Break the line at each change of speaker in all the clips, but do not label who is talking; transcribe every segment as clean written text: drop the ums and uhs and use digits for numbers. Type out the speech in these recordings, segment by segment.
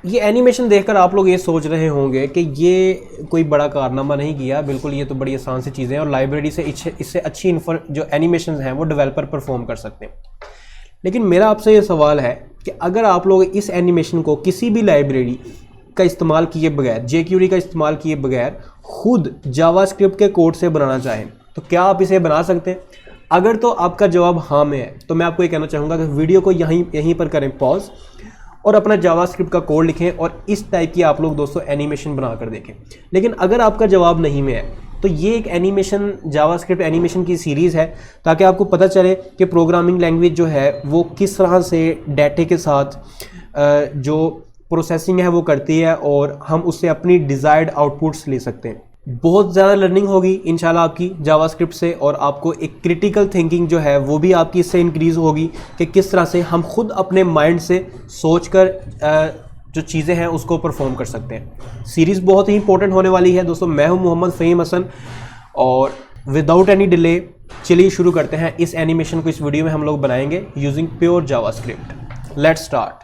ये एनिमेशन देखकर आप लोग ये सोच रहे होंगे कि ये कोई बड़ा कारनामा नहीं किया, बिल्कुल ये तो बड़ी आसान सी चीज़ें हैं और लाइब्रेरी से इससे अच्छी जो एनिमेशन हैं वो डेवलपर परफॉर्म कर सकते हैं। लेकिन मेरा आपसे ये सवाल है कि अगर आप लोग इस एनिमेशन को किसी भी लाइब्रेरी का इस्तेमाल किए बगैर, jQuery का इस्तेमाल किए बगैर खुद जावास्क्रिप्ट के कोड से बनाना चाहें तो क्या आप इसे बना सकते हैं? अगर तो आपका जवाब हाँ में है तो मैं आपको ये कहना चाहूँगा कि वीडियो को यहीं पर करें पॉज और अपना जावास्क्रिप्ट का कोड लिखें और इस टाइप की आप लोग दोस्तों एनिमेशन बना कर देखें। लेकिन अगर आपका जवाब नहीं में है तो ये एक एनिमेशन जावास्क्रिप्ट एनिमेशन की सीरीज़ है ताकि आपको पता चले कि प्रोग्रामिंग लैंग्वेज जो है वो किस तरह से डाटे के साथ जो प्रोसेसिंग है वो करती है और हम उससे अपनी डिज़ायर्ड आउटपुट्स ले सकते हैं। बहुत ज़्यादा लर्निंग होगी इंशाल्लाह आपकी जावास्क्रिप्ट से और आपको एक क्रिटिकल थिंकिंग जो है वो भी आपकी इससे इंक्रीज़ होगी कि किस तरह से हम खुद अपने माइंड से सोचकर जो चीज़ें हैं उसको परफॉर्म कर सकते हैं। सीरीज़ बहुत ही इंपॉर्टेंट होने वाली है दोस्तों। मैं हूं मोहम्मद फ़हीम हसन और विदाउट एनी डिले चलिए शुरू करते हैं। इस एनिमेशन को इस वीडियो में हम लोग बनाएंगे using pure JavaScript. Let's start.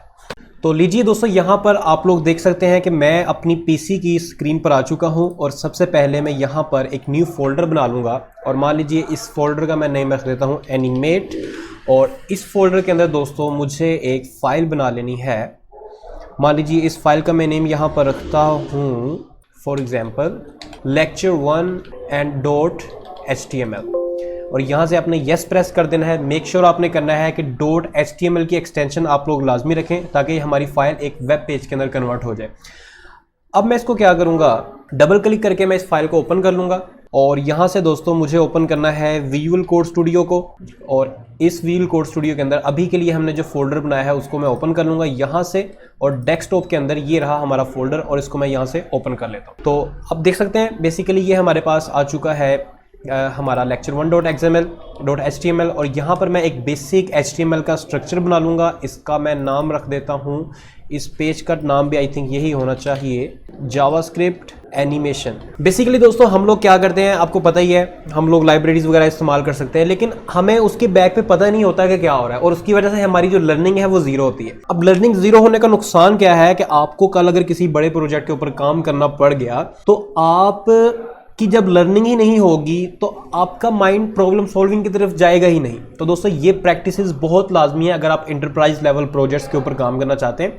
तो लीजिए दोस्तों, यहाँ पर आप लोग देख सकते हैं कि मैं अपनी पीसी की स्क्रीन पर आ चुका हूँ और सबसे पहले मैं यहाँ पर एक न्यू फोल्डर बना लूँगा और मान लीजिए इस फोल्डर का मैं नेम रख देता हूँ एनिमेट। और इस फोल्डर के अंदर दोस्तों मुझे एक फ़ाइल बना लेनी है। मान लीजिए इस फाइल का मैं नेम यहाँ पर रखता हूँ फॉर एग्जाम्पल lecture1and.html और यहाँ से आपने येस प्रेस कर देना है। मेक श्योर आपने करना है कि .html की एक्सटेंशन आप लोग लाजमी रखें ताकि हमारी फाइल एक वेब पेज के अंदर कन्वर्ट हो जाए। अब मैं इसको क्या करूँगा, डबल क्लिक करके मैं इस फाइल को ओपन कर लूँगा और यहाँ से दोस्तों मुझे ओपन करना है विजुअल कोड स्टूडियो को और इस विजुअल कोड स्टूडियो के अंदर अभी के लिए हमने जो फोल्डर बनाया है उसको मैं ओपन कर लूँगा यहाँ से और डेस्कटॉप के अंदर ये रहा हमारा फोल्डर और इसको मैं यहाँ से ओपन कर लेता हूँ। तो अब देख सकते हैं बेसिकली ये हमारे पास आ चुका है हमारा lecture1.xml और यहाँ पर मैं एक बेसिक HTML का स्ट्रक्चर बना लूँगा। इसका मैं नाम रख देता हूँ, इस पेज का नाम भी आई थिंक यही होना चाहिए, जावास्क्रिप्ट एनिमेशन। बेसिकली दोस्तों हम लोग क्या करते हैं आपको पता ही है, हम लोग लाइब्रेरीज वगैरह इस्तेमाल कर सकते हैं लेकिन हमें उसके बैक पे पता नहीं होता कि क्या हो रहा है और उसकी वजह से हमारी जो लर्निंग है वो जीरो होती है। अब लर्निंग जीरो होने का नुकसान क्या है कि आपको कल अगर किसी बड़े प्रोजेक्ट के ऊपर काम करना पड़ गया तो आप कि जब लर्निंग ही नहीं होगी तो आपका माइंड प्रॉब्लम सॉल्विंग की तरफ जाएगा ही नहीं। तो दोस्तों ये प्रैक्टिसेस बहुत लाजमी है अगर आप इंटरप्राइज लेवल प्रोजेक्ट्स के ऊपर काम करना चाहते हैं।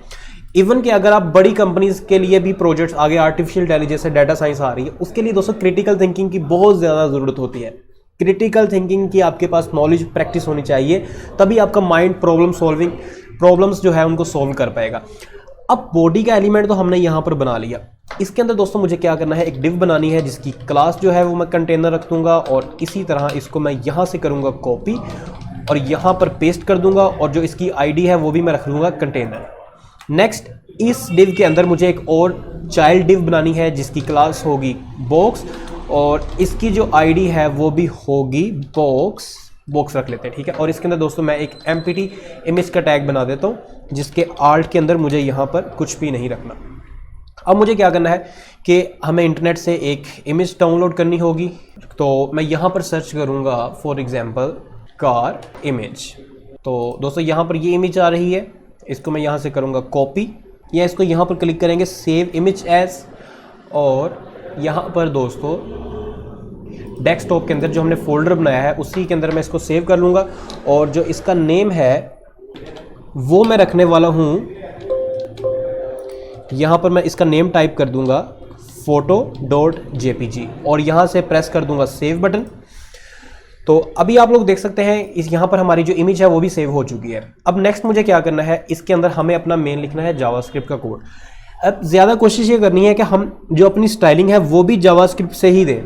इवन कि अगर आप बड़ी कंपनीज के लिए भी प्रोजेक्ट्स आगे आर्टिफिशियल इंटेलिजेंस से डाटा साइंस आ रही है उसके लिए दोस्तों क्रिटिकल थिंकिंग की बहुत ज़्यादा ज़रूरत होती है। क्रिटिकल थिंकिंग की आपके पास नॉलेज प्रैक्टिस होनी चाहिए तभी आपका माइंड प्रॉब्लम सॉल्विंग प्रॉब्लम्स जो है उनको सॉल्व कर पाएगा। अब बॉडी का एलिमेंट तो हमने यहाँ पर बना लिया। इसके अंदर दोस्तों मुझे क्या करना है, एक डिव बनानी है जिसकी क्लास जो है वो मैं कंटेनर रख दूंगा और इसी तरह इसको मैं यहाँ से करूँगा कॉपी और यहाँ पर पेस्ट कर दूंगा और जो इसकी आईडी है वो भी मैं रख लूँगा कंटेनर। नेक्स्ट इस डिव के अंदर मुझे एक और चाइल्ड डिव बनानी है जिसकी क्लास होगी बॉक्स और इसकी जो आईडी है वो भी होगी बॉक्स रख लेते हैं, ठीक है। और इसके अंदर दोस्तों मैं एक एम्प्टी इमेज का टैग बना देता हूँ जिसके आर्ट के अंदर मुझे यहाँ पर कुछ भी नहीं रखना। अब मुझे क्या करना है कि हमें इंटरनेट से एक इमेज डाउनलोड करनी होगी तो मैं यहाँ पर सर्च करूँगा फॉर एग्जांपल कार इमेज। तो दोस्तों यहाँ पर ये इमेज आ रही है, इसको मैं यहाँ से करूँगा कॉपी या इसको यहाँ पर क्लिक करेंगे सेव इमेज एज और यहाँ पर दोस्तों डेस्कटॉप के अंदर जो हमने फोल्डर बनाया है उसी के अंदर मैं इसको सेव कर लूँगा और जो इसका नेम है वो मैं रखने वाला हूँ, यहाँ पर मैं इसका नेम टाइप कर दूंगा photo.jpg और यहाँ से प्रेस कर दूंगा सेव बटन। तो अभी आप लोग देख सकते हैं इस यहाँ पर हमारी जो इमेज है वो भी सेव हो चुकी है। अब नेक्स्ट मुझे क्या करना है, इसके अंदर हमें अपना मेन लिखना है जावास्क्रिप्ट का कोड। अब ज़्यादा कोशिश ये करनी है कि हम जो अपनी स्टाइलिंग है वो भी जावास्क्रिप्ट से ही दें,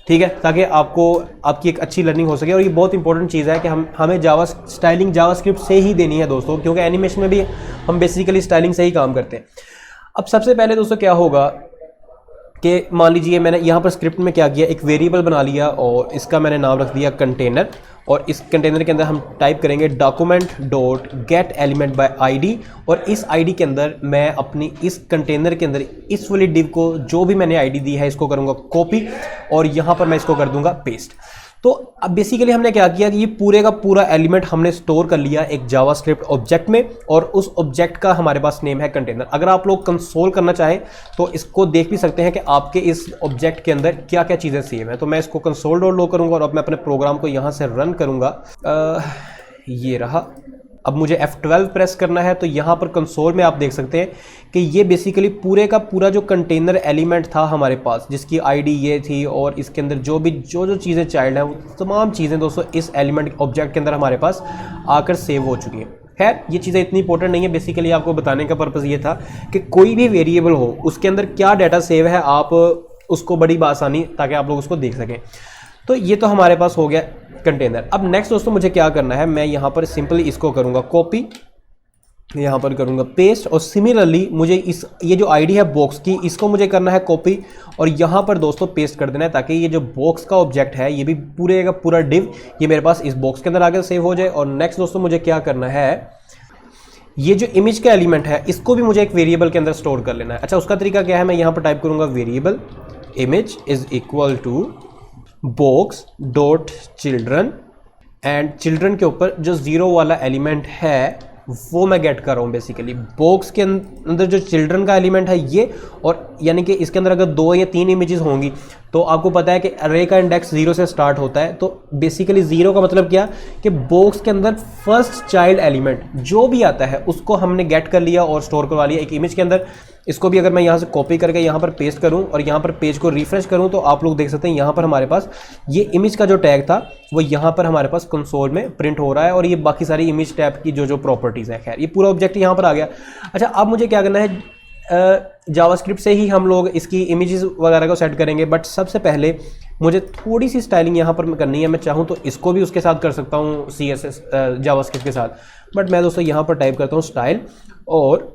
ठीक है, ताकि आपकी एक अच्छी लर्निंग हो सके। और ये बहुत इंपॉर्टेंट चीज़ है कि हमें स्टाइलिंग जावास्क्रिप्ट से ही देनी है दोस्तों, क्योंकि एनिमेशन में भी हम बेसिकली स्टाइलिंग से ही काम करते हैं। अब सबसे पहले दोस्तों क्या होगा कि मान लीजिए मैंने यहाँ पर स्क्रिप्ट में क्या किया, एक वेरिएबल बना लिया और इसका मैंने नाम रख दिया कंटेनर और इस कंटेनर के अंदर हम टाइप करेंगे document.getElementById और इस आईडी के अंदर मैं अपनी इस कंटेनर के अंदर इस वाली डिव को जो भी मैंने आईडी दी है इसको करूँगा कॉपी और यहाँ पर मैं इसको कर दूंगा पेस्ट। तो अब बेसिकली हमने क्या किया कि ये पूरे का पूरा एलिमेंट हमने स्टोर कर लिया एक जावास्क्रिप्ट ऑब्जेक्ट में, और उस ऑब्जेक्ट का हमारे पास नेम है कंटेनर। अगर आप लोग कंसोल करना चाहें तो इसको देख भी सकते हैं कि आपके इस ऑब्जेक्ट के अंदर क्या क्या चीज़ें सेव हैं। तो मैं इसको कंसोल डॉट लो करूँगा और अब मैं अपने प्रोग्राम को यहाँ से रन करूँगा। ये रहा। अब मुझे F12 प्रेस करना है, तो यहाँ पर कंसोल में आप देख सकते हैं कि ये बेसिकली पूरे का पूरा जो कंटेनर एलिमेंट था हमारे पास, जिसकी आईडी ये थी और इसके अंदर जो चीज़ें चाइल्ड हैं, वो तमाम चीज़ें दोस्तों इस एलिमेंट ऑब्जेक्ट के अंदर हमारे पास आकर सेव हो चुकी हैं। खैर ये चीज़ें इतनी इंपॉर्टेंट नहीं है, बेसिकली आपको बताने का पर्पज़ ये था कि कोई भी वेरिएबल हो उसके अंदर क्या डाटा सेव है, आप उसको बड़ी आसानी ताकि आप लोग उसको देख सकें। तो ये तो हमारे पास हो गया कंटेनर। अब नेक्स्ट दोस्तों मुझे क्या करना है, मैं यहाँ पर सिंपली इसको करूँगा कॉपी, यहाँ पर करूँगा पेस्ट, और सिमिलरली मुझे ये जो आईडी है बॉक्स की, इसको मुझे करना है कॉपी और यहाँ पर दोस्तों पेस्ट कर देना है, ताकि ये जो बॉक्स का ऑब्जेक्ट है ये भी पूरे का पूरा डिव ये मेरे पास इस बॉक्स के अंदर आकर सेव हो जाए। और नेक्स्ट दोस्तों मुझे क्या करना है, ये जो इमेज का एलिमेंट है इसको भी मुझे एक वेरिएबल के अंदर स्टोर कर लेना है। अच्छा, उसका तरीका क्या है, मैं यहाँ पर टाइप करूँगा variable image is equal to box dot children, and children के ऊपर जो 0 वाला एलिमेंट है वो मैं गेट कर रहा हूँ। बेसिकली बॉक्स के अंदर जो चिल्ड्रन का एलिमेंट है ये, और यानी कि इसके अंदर अगर 2 या 3 इमेजेस होंगी तो आपको पता है कि अरे का इंडेक्स 0 से स्टार्ट होता है। तो बेसिकली 0 का मतलब क्या कि बॉक्स के अंदर फर्स्ट चाइल्ड एलिमेंट जो भी आता है उसको हमने गेट कर लिया और स्टोर करवा लिया एक इमेज के अंदर। इसको भी अगर मैं यहाँ से कॉपी करके यहाँ पर पेस्ट करूँ और यहाँ पर पेज को रिफ्रेश करूँ तो आप लोग देख सकते हैं यहाँ पर हमारे पास ये इमेज का जो टैग था वो यहाँ पर हमारे पास कंसोल में प्रिंट हो रहा है, और ये बाकी सारी इमेज टैब की जो प्रॉपर्टीज़ है, खैर ये पूरा ऑब्जेक्ट यहाँ पर आ गया। अच्छा, अब मुझे क्या करना है, जावास्क्रिप्ट से ही हम लोग इसकी इमेजेस वगैरह को सेट करेंगे, बट सबसे पहले मुझे थोड़ी सी स्टाइलिंग यहाँ पर करनी है। मैं चाहूँ तो इसको भी उसके साथ कर सकता हूँ CSS जावास्क्रिप्ट के साथ, बट मैं दोस्तों यहाँ पर टाइप करता हूँ स्टाइल, और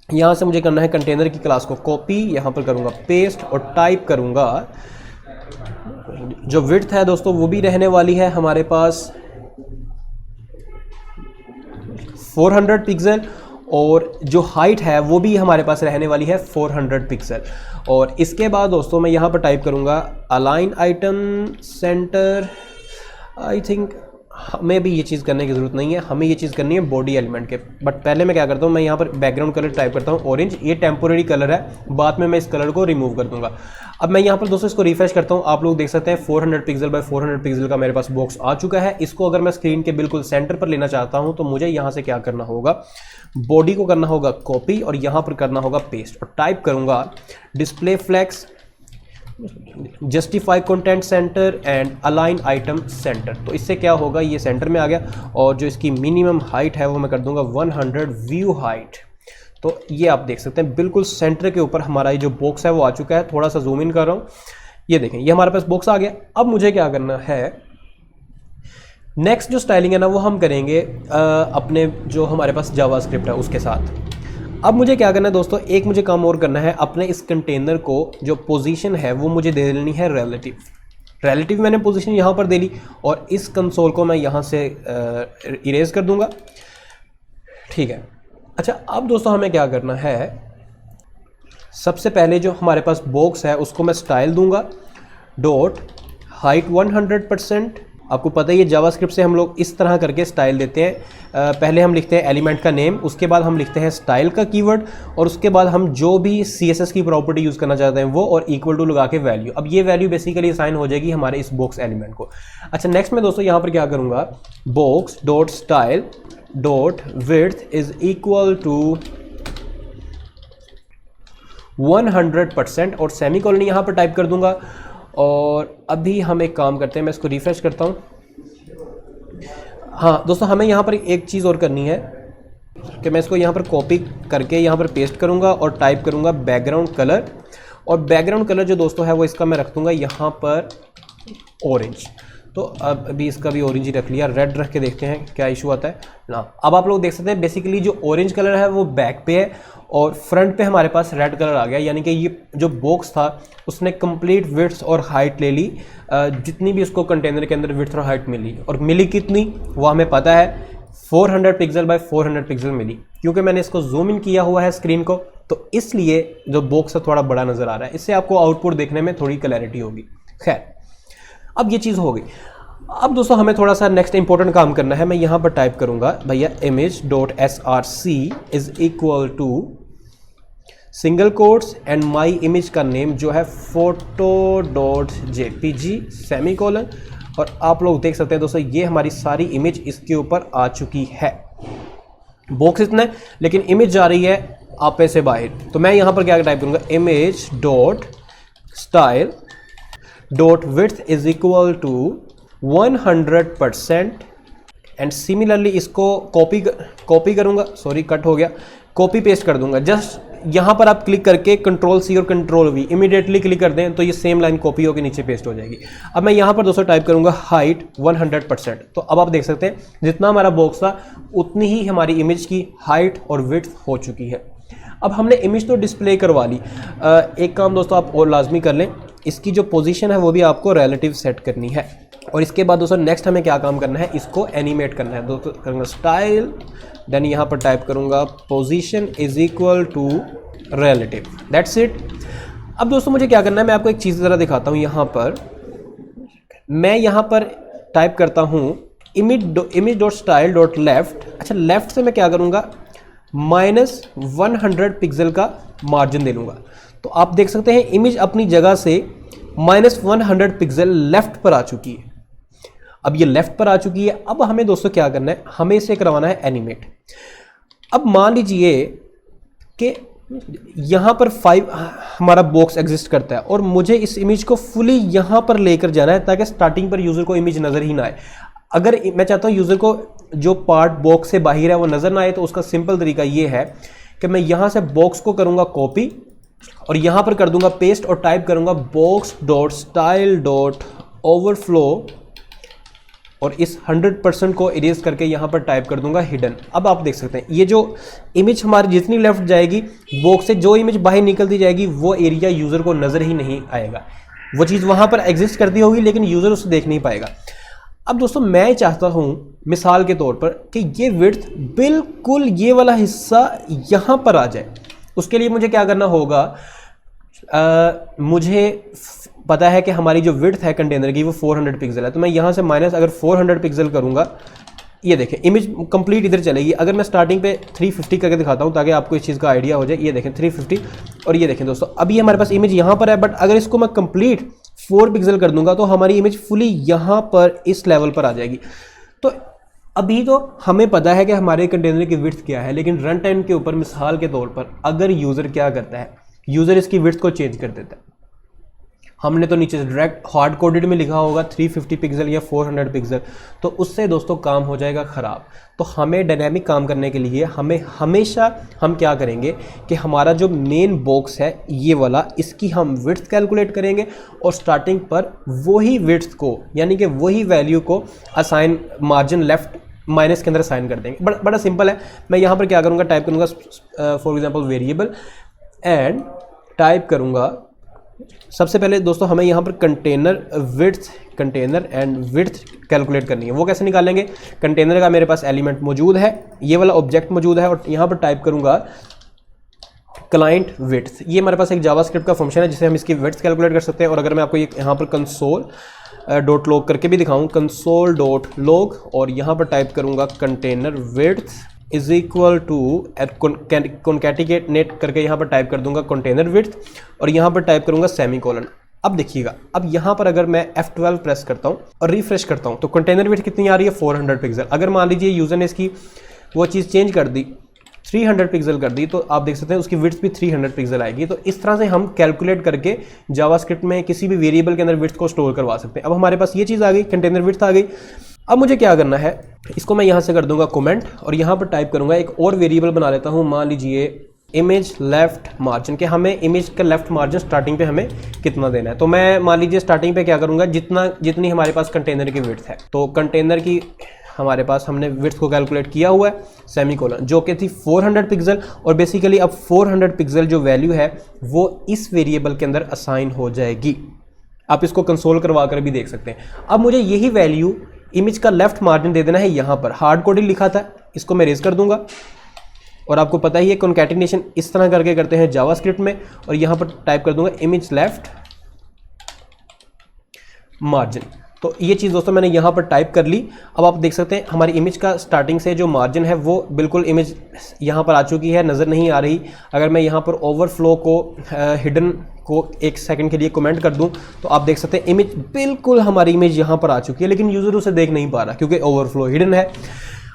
यहाँ से मुझे करना है कंटेनर की क्लास को कॉपी, यहाँ पर करूँगा पेस्ट और टाइप करूँगा, जो विड्थ है दोस्तों वो भी रहने वाली है हमारे पास 400 पिक्सल, और जो हाइट है वो भी हमारे पास रहने वाली है 400 पिक्सल। और इसके बाद दोस्तों मैं यहाँ पर टाइप करूँगा align item centre. I think हमें भी ये चीज़ करने की ज़रूरत नहीं है, हमें ये चीज़ करनी है बॉडी एलिमेंट के। बट पहले मैं क्या करता हूँ, मैं यहाँ पर बैकग्राउंड कलर टाइप करता हूँ ऑरेंज, ये टेम्पोरेरी कलर है, बाद में मैं इस कलर को रिमूव कर दूंगा। अब मैं यहाँ पर दोस्तों इसको रिफ्रेश करता हूँ, आप लोग देख सकते हैं 400 पिक्सल बाय 400 पिक्सल का मेरे पास बॉक्स आ चुका है। इसको अगर मैं स्क्रीन के बिल्कुल सेंटर पर लेना चाहता हूँ तो मुझे यहाँ से क्या करना होगा, बॉडी को करना होगा कॉपी और यहाँ पर करना होगा पेस्ट, और टाइप करूँगा display flex justify content center and align item center. तो इससे क्या होगा, ये सेंटर में आ गया, और जो इसकी मिनिमम हाइट है वो मैं कर दूंगा 100 व्यू हाइट। तो ये आप देख सकते हैं बिल्कुल सेंटर के ऊपर हमारा ये जो बॉक्स है वो आ चुका है। थोड़ा सा जूम इन कर रहा हूँ, ये देखें ये हमारे पास बॉक्स आ गया। अब मुझे क्या करना है, नेक्स्ट जो स्टाइलिंग है ना वो हम करेंगे अपने जो हमारे पास जावास्क्रिप्ट है उसके साथ। अब मुझे क्या करना है दोस्तों, एक मुझे काम और करना है, अपने इस कंटेनर को जो पोजीशन है वो मुझे दे देनी है रिलेटिव मैंने पोजीशन यहाँ पर दे ली, और इस कंसोल को मैं यहाँ से इरेज कर दूंगा, ठीक है। अच्छा, अब दोस्तों हमें क्या करना है, सबसे पहले जो हमारे पास बॉक्स है उसको मैं स्टाइल दूंगा डॉट हाइट 100%। आपको पता ही है जावास्क्रिप्ट से हम लोग इस तरह करके स्टाइल देते हैं, पहले हम लिखते हैं एलिमेंट का नेम, उसके बाद हम लिखते हैं स्टाइल का कीवर्ड, और उसके बाद हम जो भी CSS की प्रॉपर्टी यूज़ करना चाहते हैं वो, और इक्वल टू लगा के वैल्यू। अब ये वैल्यू बेसिकली असाइन हो जाएगी हमारे इस बॉक्स एलिमेंट को। अच्छा, नेक्स्ट में दोस्तों यहाँ पर क्या करूँगा, box dot style dot width is equal to 100% और सेमीकोलन यहाँ पर टाइप कर दूंगा। और अभी हम एक काम करते हैं, मैं इसको रिफ्रेश करता हूँ। हाँ दोस्तों, हमें यहाँ पर एक चीज़ और करनी है कि मैं इसको यहाँ पर कॉपी करके यहाँ पर पेस्ट करूँगा और टाइप करूँगा बैकग्राउंड कलर, और बैकग्राउंड कलर जो दोस्तों है वो इसका मैं रख दूँगा यहाँ पर ऑरेंज। तो अब अभी इसका भी ऑरेंज ही रख लिया, रेड रख के देखते हैं क्या इशू आता है ना। अब आप लोग देख सकते हैं बेसिकली जो ऑरेंज कलर है वो बैक पे है और फ्रंट पे हमारे पास रेड कलर आ गया, यानी कि ये जो बॉक्स था उसने कंप्लीट विड्थ और हाइट ले ली, जितनी भी उसको कंटेनर के अंदर विड्थ और हाइट मिली, और मिली कितनी वो हमें पता है 400 पिक्सल बाय 400 पिक्सल मिली। क्योंकि मैंने इसको जूम इन किया हुआ है स्क्रीन को, तो इसलिए जो बॉक्स है थोड़ा बड़ा नज़र आ रहा है, इससे आपको आउटपुट देखने में थोड़ी क्लैरिटी होगी। खैर, अब ये चीज़ हो गई। अब दोस्तों हमें थोड़ा सा नेक्स्ट इंपॉर्टेंट काम करना है। मैं यहाँ पर टाइप करूँगा भैया image.src is equal to single quotes and my image का नेम जो है photo.jpg सेमीकोलन, और आप लोग देख सकते हैं दोस्तों ये हमारी सारी इमेज इसके ऊपर आ चुकी है। बॉक्स इतना है लेकिन इमेज जा रही है आपे से बाहर। तो मैं यहाँ पर क्या टाइप करूँगा, image.style.width is equal to 100% and similarly इसको कॉपी करूँगा, सॉरी कट हो गया, कॉपी पेस्ट कर दूंगा। जस्ट यहाँ पर आप क्लिक करके Ctrl+C और Ctrl+V इमीडिएटली क्लिक कर दें तो ये सेम लाइन कॉपी होकर नीचे पेस्ट हो जाएगी। अब मैं यहाँ पर दोस्तों टाइप करूँगा हाइट 100%। तो अब आप देख सकते हैं जितना हमारा बॉक्स था उतनी ही हमारी इमेज की हाइट और विड्थ हो चुकी है। अब हमने इमेज तो डिस्प्ले करवा ली, एक काम दोस्तों आप और लाजमी कर लें, इसकी जो पोजीशन है वो भी आपको रिलेटिव सेट करनी है। और इसके बाद दोस्तों नेक्स्ट हमें क्या काम करना है, इसको एनिमेट करना है। दोस्तों करूँगा स्टाइल, देन यहाँ पर टाइप करूँगा position is equal to relative, that's it. अब दोस्तों मुझे क्या करना है, मैं आपको एक चीज़ ज़रा दिखाता हूँ। यहाँ पर मैं यहाँ पर टाइप करता हूँ image.style.left। अच्छा, लेफ्ट से मैं क्या करूँगा, -100 पिक्सल का मार्जिन दे लूँगा। तो आप देख सकते हैं इमेज अपनी जगह से -100 पिक्सल लेफ्ट पर आ चुकी है। अब ये लेफ्ट पर आ चुकी है। अब हमें दोस्तों क्या करना है, हमें इसे करवाना है एनिमेट। अब मान लीजिए कि यहाँ पर 5 हमारा बॉक्स एग्जिस्ट करता है और मुझे इस इमेज को फुली यहाँ पर लेकर जाना है ताकि स्टार्टिंग पर यूज़र को इमेज नज़र ही ना आए। अगर मैं चाहता हूँ यूज़र को जो पार्ट बॉक्स से बाहर है वो नज़र ना आए, तो उसका सिंपल तरीका ये है कि मैं यहाँ से बॉक्स को करूँगा कॉपी और यहाँ पर कर दूंगा पेस्ट और टाइप करूँगा box.style.overflow और इस 100% को इरेज करके यहाँ पर टाइप कर दूंगा हिडन। अब आप देख सकते हैं ये जो इमेज हमारी जितनी लेफ्ट जाएगी बॉक्स से, जो इमेज बाहर निकलती जाएगी वो एरिया यूज़र को नज़र ही नहीं आएगा। वो चीज़ वहाँ पर एग्जिस्ट करती होगी लेकिन यूज़र उसे देख नहीं पाएगा। अब दोस्तों मैं चाहता हूँ मिसाल के तौर पर कि ये विड्थ बिल्कुल ये वाला हिस्सा यहाँ पर आ जाए। उसके लिए मुझे क्या करना होगा, मुझे पता है कि हमारी जो विड्थ है कंटेनर की वो 400 पिक्सल है। तो मैं यहाँ से माइनस अगर 400 पिक्सल करूँगा, ये देखें इमेज कंप्लीट इधर चलेगी। अगर मैं स्टार्टिंग पे 350 करके दिखाता हूँ ताकि आपको इस चीज़ का आइडिया हो जाए, ये देखें 350 और ये देखें दोस्तों अभी हमारे पास इमेज यहाँ पर है, बट अगर इसको मैं कंप्लीट 4 पिक्सल कर दूंगा तो हमारी इमेज फुली यहाँ पर इस लेवल पर आ जाएगी। तो अभी तो हमें पता है कि हमारे कंटेनर की विड्थ क्या है, लेकिन रन टाइम के ऊपर मिसाल के तौर पर अगर यूज़र क्या करता है, यूज़र इसकी विड्थ को चेंज कर देता है। हमने तो नीचे से डायरेक्ट हार्ड कोडेड में लिखा होगा 350 पिक्सल या 400 पिक्सल, तो उससे दोस्तों काम हो जाएगा ख़राब। तो हमें डायनेमिक काम करने के लिए हमें हमेशा हम क्या करेंगे कि हमारा जो मेन बॉक्स है ये वाला, इसकी हम विड्थ कैलकुलेट करेंगे और स्टार्टिंग पर वही विड्थ को यानी कि वही वैल्यू को असाइन मार्जिन लेफ्ट माइनस के अंदर असाइन कर देंगे। बड़ा सिंपल है। मैं यहाँ पर क्या करूँगा, टाइप करूँगा for example variable and type करूँगा, सबसे पहले दोस्तों हमें यहाँ पर कंटेनर एंड विड्थ कैलकुलेट करनी है। वो कैसे निकालेंगे, कंटेनर का मेरे पास एलिमेंट मौजूद है, ये वाला ऑब्जेक्ट मौजूद है और यहाँ पर टाइप करूँगा क्लाइंट विड्थ। ये हमारे पास एक जावास्क्रिप्ट का फंक्शन है जिसे हम इसकी विड्थ कैलकुलेट कर सकते हैं। और अगर मैं आपको ये यहाँ पर console.log करके भी दिखाऊँ, console.log और यहाँ पर टाइप करूँगा container width is equal to concatenate करके यहाँ पर टाइप कर दूंगा कंटेनर विड्थ और यहाँ पर टाइप करूँगा सेमीकोलन। अब देखिएगा, अब यहाँ पर अगर मैं F12 प्रेस करता हूँ और रिफ्रेश करता हूँ तो कंटेनर विड्थ कितनी आ रही है, 400 पिक्सल। अगर मान लीजिए यूज़र ने इसकी वो चीज़ चेंज कर दी, 300 पिक्सल कर दी, तो आप देख सकते हैं उसकी विड्थ भी 300 पिक्सल आएगी। तो इस तरह से हम कैलकुलेट करके जावास्क्रिप्ट में किसी भी वेरिएबल के अंदर विड्थ को स्टोर करवा सकते हैं। अब हमारे पास ये चीज़ आ गई, कंटेनर विड्थ आ गई। अब मुझे क्या करना है, इसको मैं यहाँ से कर दूंगा कमेंट और यहाँ पर टाइप करूँगा एक और वेरिएबल बना लेता हूँ, मान लीजिए इमेज लेफ्ट मार्जिन के हमें इमेज का लेफ्ट मार्जिन स्टार्टिंग पे हमें कितना देना है। तो मैं मान लीजिए स्टार्टिंग पे क्या करूँगा, जितनी हमारे पास कंटेनर की विड्थ है, तो कंटेनर की हमारे पास हमने विड्थ को कैलकुलेट किया हुआ है सेमीकोलन, जो कि थी 400 पिक्सल। और बेसिकली अब 400 पिक्सल जो वैल्यू है वो इस वेरिएबल के अंदर असाइन हो जाएगी। आप इसको कंसोल करवा कर भी देख सकते हैं। अब मुझे यही वैल्यू इमेज का लेफ्ट मार्जिन दे देना है। यहाँ पर हार्ड कोडिंग लिखा था, इसको मैं रेज कर दूंगा और आपको पता ही है कॉन्कैटिनेशन इस तरह करके करते हैं जावास्क्रिप्ट में। और यहाँ पर टाइप कर दूंगा इमेज लेफ्ट मार्जिन। तो ये चीज़ दोस्तों मैंने यहाँ पर टाइप कर ली। अब आप देख सकते हैं हमारी इमेज का स्टार्टिंग से जो मार्जिन है वो बिल्कुल इमेज यहाँ पर आ चुकी है, नज़र नहीं आ रही। अगर मैं यहाँ पर ओवरफ्लो को हिडन को 1 सेकंड के लिए कमेंट कर दूं तो आप देख सकते हैं इमेज बिल्कुल हमारी इमेज यहाँ पर आ चुकी है, लेकिन यूज़र उसे देख नहीं पा रहा क्योंकि ओवरफ्लो हिडन है।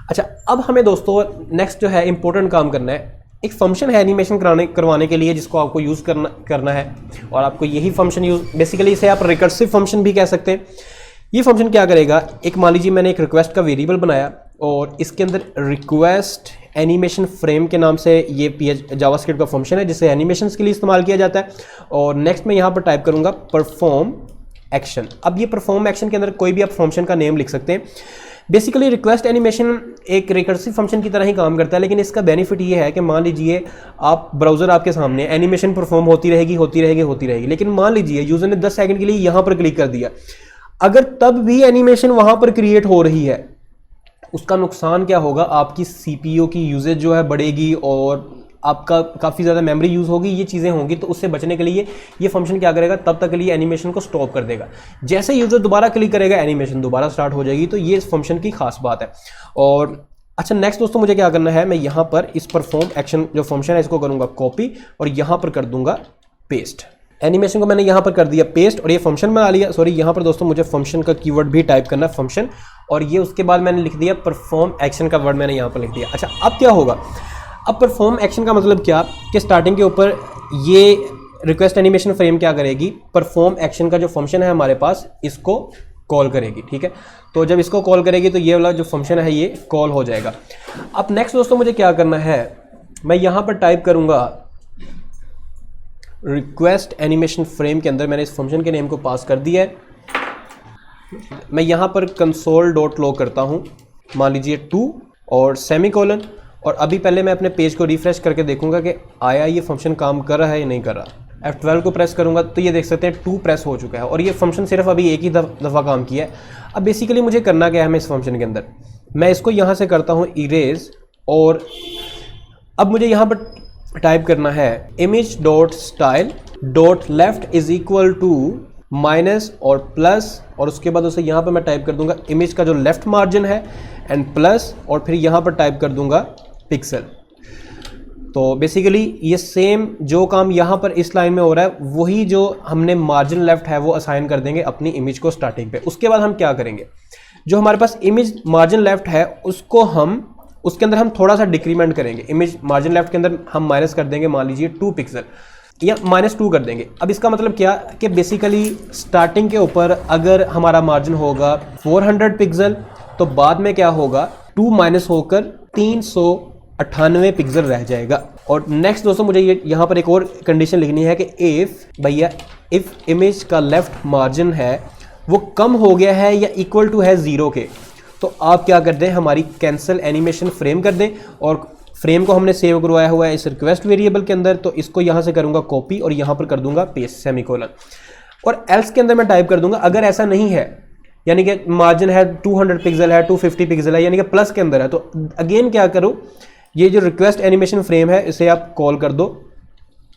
अच्छा, अब हमें दोस्तों नेक्स्ट जो है इंपॉर्टेंट काम करना है। एक फंक्शन है एनिमेशन करवाने के लिए जिसको आपको यूज़ करना है, और आपको यही फंक्शन यूज़, बेसिकली इसे आप रिकर्सिव फंक्शन भी कह सकते हैं। ये फंक्शन क्या करेगा, एक मान लीजिए मैंने एक रिक्वेस्ट का वेरिएबल बनाया और इसके अंदर रिक्वेस्ट एनिमेशन फ्रेम के नाम से ये जावास्क्रिप्ट का फंक्शन है जिसे एनिमेशंस के लिए इस्तेमाल किया जाता है। और नेक्स्ट मैं यहाँ पर टाइप करूँगा परफॉर्म एक्शन। अब ये परफॉर्म एक्शन के अंदर कोई भी आप फंक्शन का नेम लिख सकते हैं। बेसिकली रिक्वेस्ट एनिमेशन एक रिकर्सिव फंक्शन की तरह ही काम करता है, लेकिन इसका बेनिफिट ये है कि मान लीजिए आप ब्राउज़र आपके सामने, एनिमेशन परफॉर्म होती रहेगी, लेकिन मान लीजिए यूज़र ने 10 सेकंड के लिए यहाँ पर क्लिक कर दिया, अगर तब भी एनिमेशन वहाँ पर क्रिएट हो रही है, उसका नुकसान क्या होगा, आपकी सीपीयू की यूजेज जो है बढ़ेगी और आपका काफ़ी ज़्यादा मेमोरी यूज़ होगी, ये चीज़ें होंगी। तो उससे बचने के लिए ये फंक्शन क्या करेगा, तब तक के लिए एनिमेशन को स्टॉप कर देगा। जैसे यूज़र दोबारा क्लिक करेगा एनिमेशन दोबारा स्टार्ट हो जाएगी। तो ये इस फंक्शन की खास बात है। और अच्छा, नेक्स्ट दोस्तों मुझे क्या करना है, मैं यहाँ पर इस परफॉर्म एक्शन जो फंक्शन है इसको करूँगा कॉपी और यहाँ पर कर दूंगा पेस्ट। एनिमेशन को मैंने यहाँ पर कर दिया पेस्ट और ये फंक्शन बना लिया। सॉरी, यहाँ पर दोस्तों मुझे फंक्शन का कीवर्ड भी टाइप करना है, फंक्शन, और ये उसके बाद मैंने लिख दिया परफॉर्म एक्शन का वर्ड मैंने यहाँ पर लिख दिया। अच्छा, अब क्या होगा, अब परफॉर्म एक्शन का मतलब क्या कि स्टार्टिंग के ऊपर ये रिक्वेस्ट एनिमेशन फ्रेम क्या करेगी, परफॉर्म एक्शन का जो फंक्शन है हमारे पास इसको कॉल करेगी। ठीक है, तो जब इसको कॉल करेगी तो ये वाला जो फंक्शन है ये कॉल हो जाएगा। अब नेक्स्ट दोस्तों मुझे क्या करना है, मैं यहाँ पर टाइप करूँगा रिक्वेस्ट एनिमेशन फ्रेम के अंदर मैंने इस फंक्शन के नेम को पास कर दिया है। मैं यहाँ पर console.log करता हूँ, मान लीजिए 2 और सेमीकोलन, और अभी पहले मैं अपने पेज को रिफ्रेश करके देखूंगा कि आया ये फंक्शन काम कर रहा है या नहीं कर रहा। F12 को प्रेस करूंगा तो ये देख सकते हैं 2 प्रेस हो चुका है और ये फंक्शन सिर्फ अभी एक ही दफ़ा काम किया है। अब बेसिकली मुझे करना क्या है, मैं इस फंक्शन के अंदर मैं इसको यहाँ से करता हूँ इरेज, और अब मुझे यहाँ पर टाइप करना है image.style.left is equal to minus और प्लस, और उसके बाद उसे यहाँ पर मैं टाइप कर दूंगा इमेज का जो लेफ्ट मार्जिन है एंड प्लस, और फिर यहाँ पर टाइप कर दूंगा पिक्सल। तो बेसिकली ये सेम जो काम यहाँ पर इस लाइन में हो रहा है वही जो हमने मार्जिन लेफ्ट है वो असाइन कर देंगे अपनी इमेज को स्टार्टिंग पे। उसके बाद हम क्या करेंगे, जो हमारे पास इमेज मार्जिन लेफ्ट है उसको उसके अंदर हम थोड़ा सा डिक्रीमेंट करेंगे। इमेज मार्जिन लेफ्ट के अंदर हम माइनस कर देंगे, मान लीजिए 2 पिक्सल या -2 कर देंगे। अब इसका मतलब क्या कि बेसिकली स्टार्टिंग के ऊपर अगर हमारा मार्जिन होगा 400 पिक्सल तो बाद में क्या होगा, 2 माइनस होकर 398 पिक्सल रह जाएगा। और नेक्स्ट दोस्तों मुझे यहाँ पर एक और कंडीशन लिखनी है कि इफ़ इमेज का लेफ्ट मार्जिन है वो कम हो गया है या इक्वल टू है 0 के, तो आप क्या कर दें, हमारी कैंसिल एनिमेशन फ्रेम कर दें। और फ्रेम को हमने सेव करवाया हुआ है इस रिक्वेस्ट वेरिएबल के अंदर, तो इसको यहाँ से करूँगा कॉपी और यहाँ पर कर दूंगा पेस्ट सेमीकोलन, और एल्स के अंदर मैं टाइप कर दूंगा अगर ऐसा नहीं है, यानी कि मार्जिन है 200 पिक्सल है, 250 पिक्सल है, यानी कि प्लस के अंदर है, तो अगेन क्या करो, ये जो रिक्वेस्ट एनिमेशन फ्रेम है इसे आप कॉल कर दो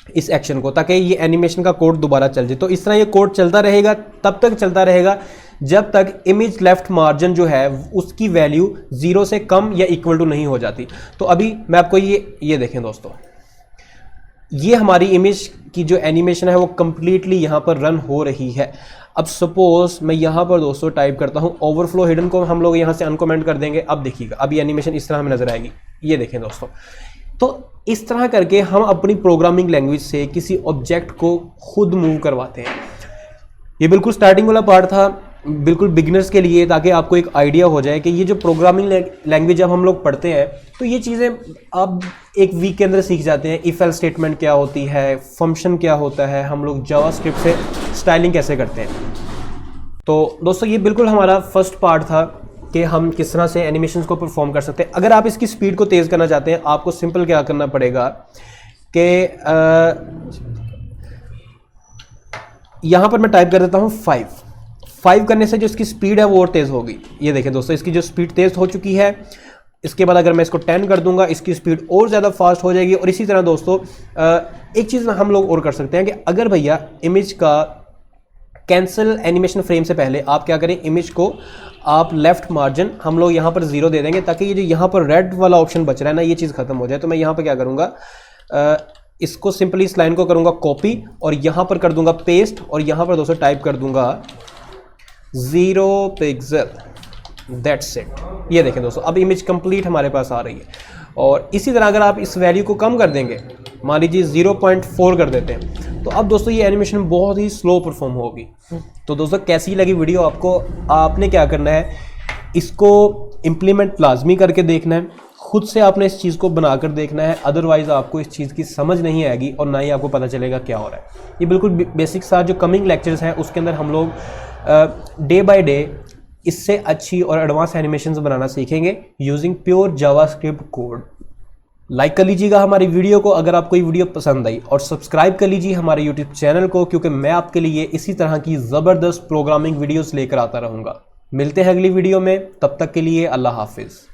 इस एक्शन को, ताकि ये एनिमेशन का कोड दोबारा चल जाए। तो इस तरह ये कोड चलता रहेगा, तब तक चलता रहेगा जब तक इमेज लेफ्ट मार्जिन जो है उसकी वैल्यू 0 से कम या इक्वल टू नहीं हो जाती। तो अभी मैं आपको ये देखें दोस्तों, ये हमारी इमेज की जो एनिमेशन है वो कंप्लीटली यहाँ पर रन हो रही है। अब सपोज मैं यहाँ पर दोस्तों टाइप करता हूँ ओवरफ्लो हिडन को हम लोग यहाँ से अनकमेंट कर देंगे। अब देखिएगा अभी एनिमेशन इस तरह हमें नजर आएगी, ये देखें दोस्तों। तो इस तरह करके हम अपनी प्रोग्रामिंग लैंग्वेज से किसी ऑब्जेक्ट को खुद मूव करवाते हैं। ये बिल्कुल स्टार्टिंग वाला पार्ट था, बिल्कुल बिगिनर्स के लिए, ताकि आपको एक आइडिया हो जाए कि ये जो प्रोग्रामिंग लैंग्वेज जब हम लोग पढ़ते हैं तो ये चीज़ें आप एक वीक के अंदर सीख जाते हैं। इफ एल्स स्टेटमेंट क्या होती है, फंक्शन क्या होता है, हम लोग जावास्क्रिप्ट से स्टाइलिंग कैसे करते हैं। तो दोस्तों ये बिल्कुल हमारा फर्स्ट पार्ट था कि हम किस तरह से एनिमेशंस को परफॉर्म कर सकते हैं। अगर आप इसकी स्पीड को तेज़ करना चाहते हैं, आपको सिंपल क्या करना पड़ेगा कि यहाँ पर मैं टाइप कर देता हूँ 5 करने से जो इसकी स्पीड है वो और तेज़ होगी। ये देखें दोस्तों, इसकी जो स्पीड तेज़ हो चुकी है। इसके बाद अगर मैं इसको 10 कर दूंगा, इसकी स्पीड और ज़्यादा फास्ट हो जाएगी। और इसी तरह दोस्तों एक चीज़ हम लोग और कर सकते हैं कि अगर भैया इमेज का कैंसिल एनिमेशन फ्रेम से पहले आप क्या करें, इमेज को आप लेफ्ट मार्जिन हम लोग यहाँ पर 0 दे देंगे, ताकि ये जो यहाँ पर रेड वाला ऑप्शन बच रहा है ना, ये चीज़ खत्म हो जाए। तो मैं यहाँ पर क्या करूँगा, इसको सिंपली इस लाइन को करूँगा कॉपी और यहाँ पर कर दूंगा पेस्ट, और यहाँ पर दोस्तों टाइप कर दूंगा 0 पिक्सल, दैट्स इट। ये देखें दोस्तों, अब इमेज कंप्लीट हमारे पास आ रही है। और इसी तरह अगर आप इस वैल्यू को कम कर देंगे, मान लीजिए 0.4 कर देते हैं, तो अब दोस्तों ये एनिमेशन बहुत ही स्लो परफॉर्म होगी। तो दोस्तों कैसी लगी वीडियो आपको, आपने क्या करना है, इसको इम्प्लीमेंट लाजमी करके देखना है, खुद से आपने इस चीज़ को बनाकर देखना है, अदरवाइज़ आपको इस चीज़ की समझ नहीं आएगी और ना ही आपको पता चलेगा क्या हो रहा है। ये बिल्कुल बेसिक सा जो कमिंग लेक्चर्स हैं उसके अंदर हम लोग डे बाय डे इससे अच्छी और एडवांस एनिमेशंस बनाना सीखेंगे using pure JavaScript code. Like कर लीजिएगा हमारी वीडियो को अगर आपको ये वीडियो पसंद आई, और सब्सक्राइब कर लीजिए हमारे यूट्यूब चैनल को, क्योंकि मैं आपके लिए इसी तरह की ज़बरदस्त प्रोग्रामिंग वीडियोस लेकर आता रहूँगा। मिलते हैं अगली वीडियो में, तब तक के लिए अल्लाह हाफिज़।